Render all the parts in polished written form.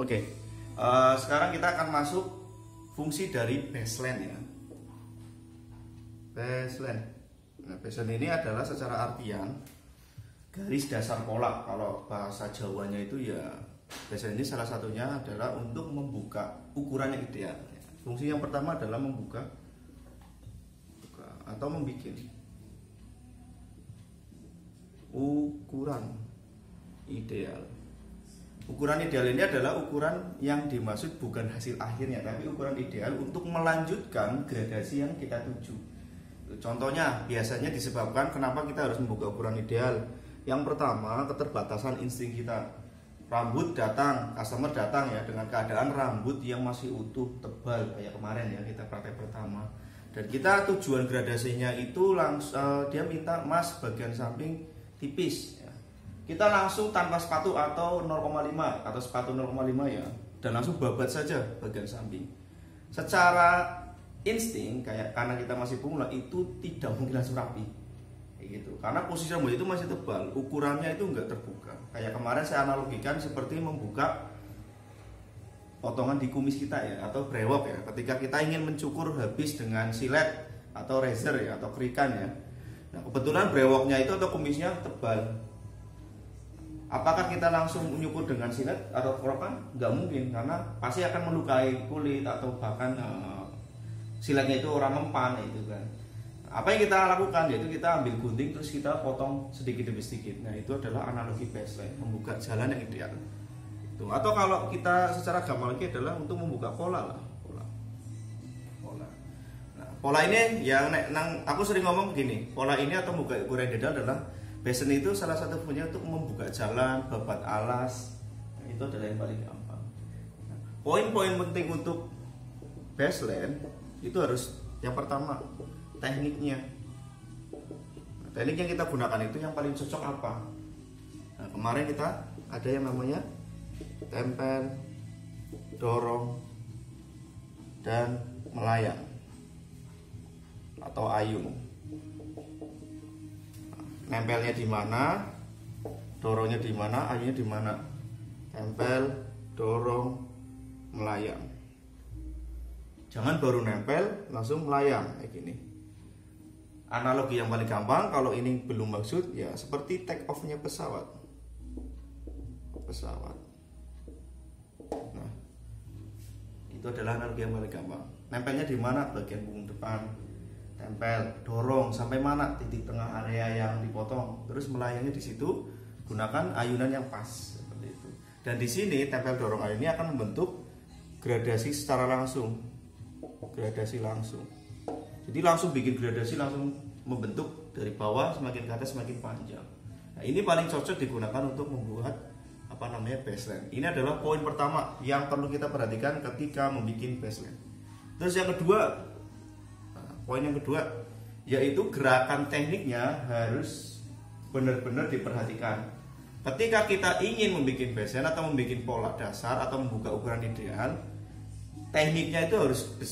Oke, sekarang kita akan masuk fungsi dari baseline ya. Baseline. Nah, baseline ini adalah secara artian garis dasar pola. Kalau bahasa Jawanya itu ya, baseline ini salah satunya adalah untuk membuka ukuran yang ideal. Fungsi yang pertama adalah membuka atau membuat ukuran ideal. Ukuran ideal ini adalah ukuran yang dimaksud bukan hasil akhirnya, tapi ukuran ideal untuk melanjutkan gradasi yang kita tuju. Contohnya biasanya disebabkan kenapa kita harus membuka ukuran ideal. Yang pertama, keterbatasan insting kita. Rambut datang, customer datang ya dengan keadaan rambut yang masih utuh, tebal kayak kemarin ya kita praktek pertama. Dan kita tujuan gradasinya itu langsung dia minta mas bagian samping tipis. Kita langsung tanpa sepatu atau 0,5 atau sepatu 0,5 ya, dan langsung babat saja bagian samping. Secara insting karena kita masih pemula itu tidak mungkin langsung rapi kayak gitu. Karena posisi rambut itu masih tebal, ukurannya itu enggak terbuka. Kayak kemarin saya analogikan seperti membuka potongan di kumis kita ya, atau brewok ya. Ketika kita ingin mencukur habis dengan silet atau razor ya, atau kerikan ya. Nah, kebetulan brewoknya itu atau kumisnya tebal. Apakah kita langsung menyukur dengan silet atau kerokan? Nggak mungkin, karena pasti akan melukai kulit atau bahkan siletnya itu orang mempan itu kan. Apa yang kita lakukan yaitu kita ambil gunting terus kita potong sedikit demi sedikit. Nah itu adalah analogi baseline, membuka jalan yang ideal. Tuh. Atau kalau kita secara gampang lagi adalah untuk membuka pola lah, pola. Nah, pola ini yang aku sering ngomong begini, pola ini atau membuka ukuran ideal adalah baseline itu salah satu punya untuk membuka jalan, babat alas. Nah, itu adalah yang paling gampang. Nah, poin-poin penting untuk baseline itu harus yang pertama tekniknya. Nah, teknik yang kita gunakan itu yang paling cocok apa? Nah, kemarin kita ada yang namanya tempel, dorong, dan melayang atau ayung. Nempelnya di mana, dorongnya di mana, ayunnya di mana. Tempel, dorong, melayang. Jangan baru nempel langsung melayang kayak gini. Analogi yang paling gampang kalau ini belum maksud ya seperti take off-nya pesawat. Nah, itu adalah analogi yang paling gampang. Nempelnya di mana? Bagian punggung depan. Tempel, dorong sampai mana titik tengah area yang dipotong, terus melayangnya di situ, gunakan ayunan yang pas seperti itu. Dan di sini tempel, dorong, ayun ini akan membentuk gradasi secara langsung, gradasi langsung. Jadi langsung bikin gradasi, langsung membentuk dari bawah semakin ke atas semakin panjang. Nah, ini paling cocok digunakan untuk membuat baseline. Ini adalah poin pertama yang perlu kita perhatikan ketika membuat baseline. Terus yang kedua. Poin yang kedua yaitu gerakan tekniknya harus benar-benar diperhatikan. Ketika kita ingin membuat baseline atau membuat pola dasar atau membuka ukuran ideal, tekniknya itu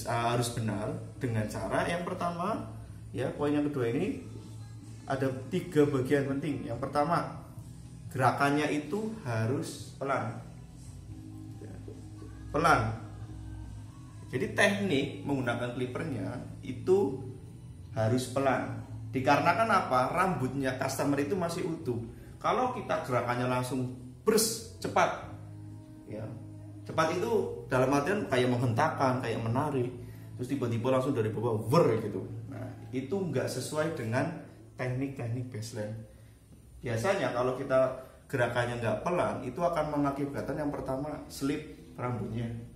harus benar dengan cara yang pertama ya. Poin yang kedua ini ada 3 bagian penting. Yang pertama, gerakannya itu harus pelan. Jadi teknik menggunakan clippernya itu harus pelan. Dikarenakan apa? Rambutnya customer itu masih utuh. Kalau kita gerakannya langsung cepat, ya cepat itu dalam artian kayak menghentakkan, kayak menari, terus tiba-tiba langsung dari bawah gitu. Nah itu nggak sesuai dengan teknik-teknik baseline. Biasanya kalau kita gerakannya nggak pelan, itu akan mengakibatkan yang pertama slip rambutnya.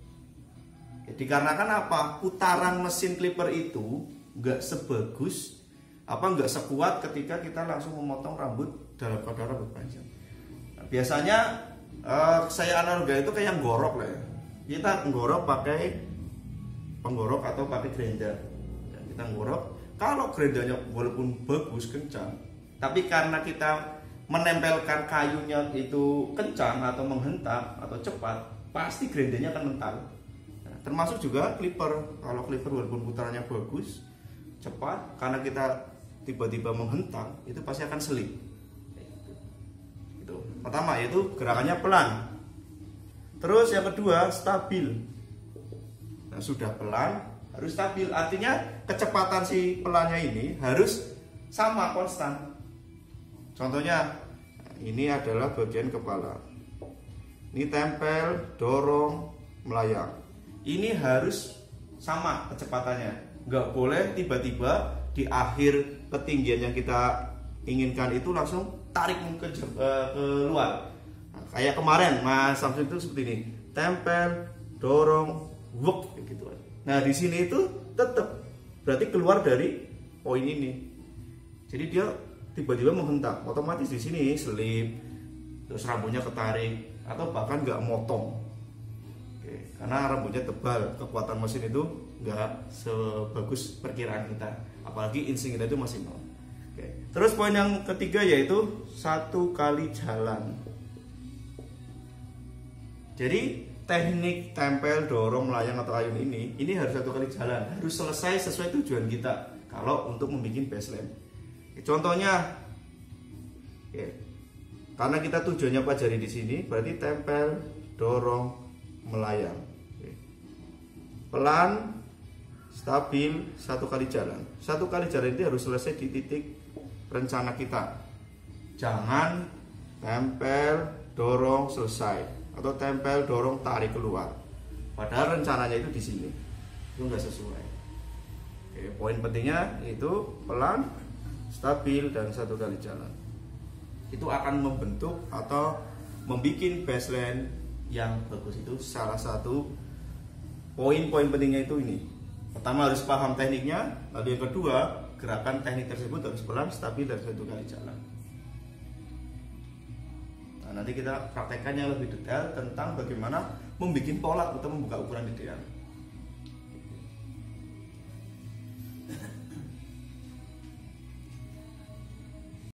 Dikarenakan apa? Putaran mesin clipper itu nggak sebagus nggak sekuat ketika kita langsung memotong rambut dalam keadaan rambut panjang. Nah, biasanya saya analogi itu kayak gorok lah ya. Kita menggorok pakai penggorok atau pakai grinder. Ya, kita menggorok. Kalau grindernya walaupun bagus kencang, tapi karena kita menempelkan kayunya itu kencang atau menghentak atau cepat, pasti grindernya akan mental. Termasuk juga clipper. Kalau clipper walaupun putarannya bagus, cepat, karena kita tiba-tiba menghentak, itu pasti akan selip. Itu pertama, yaitu gerakannya pelan. Terus yang kedua stabil. Nah, sudah pelan harus stabil, artinya kecepatan si pelannya ini harus sama konstan. Contohnya ini adalah bagian kepala. Ini tempel, dorong, melayang. Ini harus sama kecepatannya. Nggak boleh tiba-tiba di akhir ketinggian yang kita inginkan itu langsung tarik keluar. Nah, kayak kemarin Mas Samsul itu seperti ini. Tempel, dorong, wuk gitu. Nah, di sini itu tetap berarti keluar dari poin ini. Jadi dia tiba-tiba menghentak, otomatis di sini selip, terus rambutnya ketarik atau bahkan nggak motong. Oke, karena rambutnya tebal, kekuatan mesin itu nggak sebagus perkiraan kita, apalagi insting kita itu masih nol. Oke. Terus poin yang ketiga yaitu 1 kali jalan. Jadi teknik tempel, dorong, melayang atau ayun ini harus 1 kali jalan, harus selesai sesuai tujuan kita kalau untuk membuat baseline. Contohnya, karena kita tujuannya pelajari di sini, berarti tempel, dorong, melayang, pelan, stabil, 1 kali jalan. 1 kali jalan itu harus selesai di titik rencana kita. Jangan tempel, dorong, selesai, atau tempel, dorong, tarik keluar. Padahal rencananya itu di sini, itu nggak sesuai. Poin pentingnya itu pelan, stabil, dan 1 kali jalan. Itu akan membentuk atau membuat baseline yang bagus. Itu salah satu poin-poin pentingnya itu ini. Pertama harus paham tekniknya, lalu yang kedua gerakan teknik tersebut harus pelan, stabil, dan 1 kali jalan. Nah, nanti kita praktekkan yang lebih detail tentang bagaimana membuat pola atau membuka ukuran ideal.